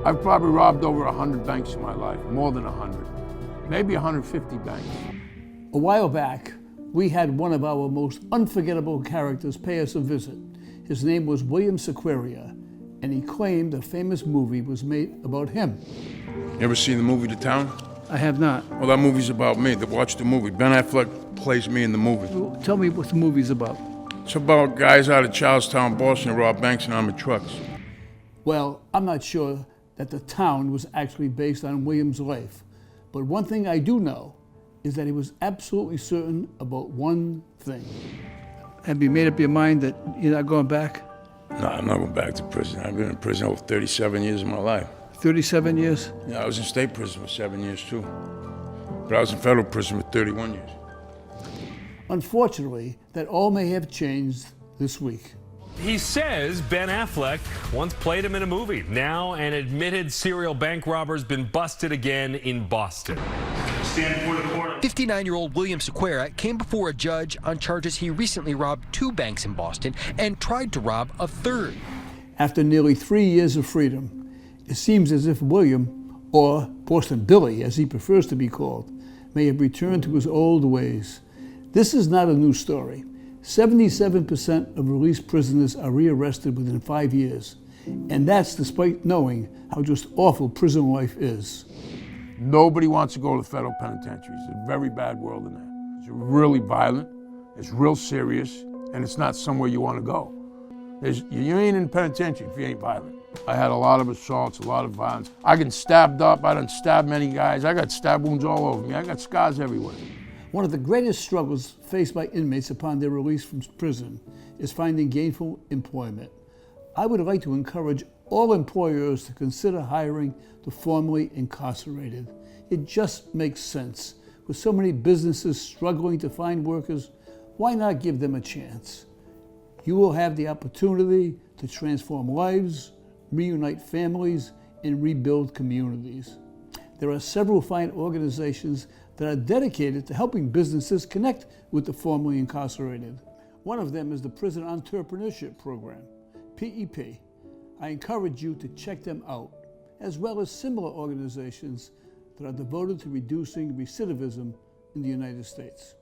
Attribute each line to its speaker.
Speaker 1: I've probably robbed over 100 banks in my life, more than 100, maybe 150 banks.
Speaker 2: A while back, we had one of our most unforgettable characters pay us a visit. His name was William Sequeira, and he claimed a famous movie was made about him.
Speaker 1: You ever seen the movie The Town?
Speaker 2: I have not.
Speaker 1: Well, that movie's about me. Watch the movie. Ben Affleck plays me in the movie.
Speaker 2: Well, tell me what the movie's about.
Speaker 1: It's about guys out of Charlestown, Boston, who rob banks in armored trucks.
Speaker 2: Well, I'm not sure that The Town was actually based on William's life, but one thing I do know is that he was absolutely certain about one thing. Have you made up your mind that you're not going back?
Speaker 1: No, I'm not going back to prison. I've been in prison over 37 years of my life.
Speaker 2: 37 years?
Speaker 1: Yeah, I was in state prison for 7 years too. But I was in federal prison for 31 years.
Speaker 2: Unfortunately, that all may have changed this week.
Speaker 3: He says Ben Affleck once played him in a movie. Now an admitted serial bank robber's been busted again in Boston.
Speaker 4: 59-year-old William Sequeira came before a judge on charges he recently robbed 2 banks in Boston and tried to rob a third.
Speaker 2: After nearly 3 years of freedom, it seems as if William, or Boston Billy as he prefers to be called, may have returned to his old ways. This is not a new story. 77% of released prisoners are rearrested within 5 years, and that's despite knowing how just awful prison life is.
Speaker 1: Nobody wants to go to the federal penitentiary. It's a very bad world in there. It's really violent, it's real serious, and it's not somewhere you want to go. You ain't in penitentiary if you ain't violent. I had a lot of assaults, a lot of violence. I get stabbed up, I done stabbed many guys. I got stab wounds all over me. I got scars everywhere.
Speaker 2: One of the greatest struggles faced by inmates upon their release from prison is finding gainful employment. I would like to encourage all employers to consider hiring the formerly incarcerated. It just makes sense. With so many businesses struggling to find workers, why not give them a chance? You will have the opportunity to transform lives, reunite families, and rebuild communities. There are several fine organizations that are dedicated to helping businesses connect with the formerly incarcerated. One of them is the Prison Entrepreneurship Program, PEP. I encourage you to check them out, as well as similar organizations that are devoted to reducing recidivism in the United States.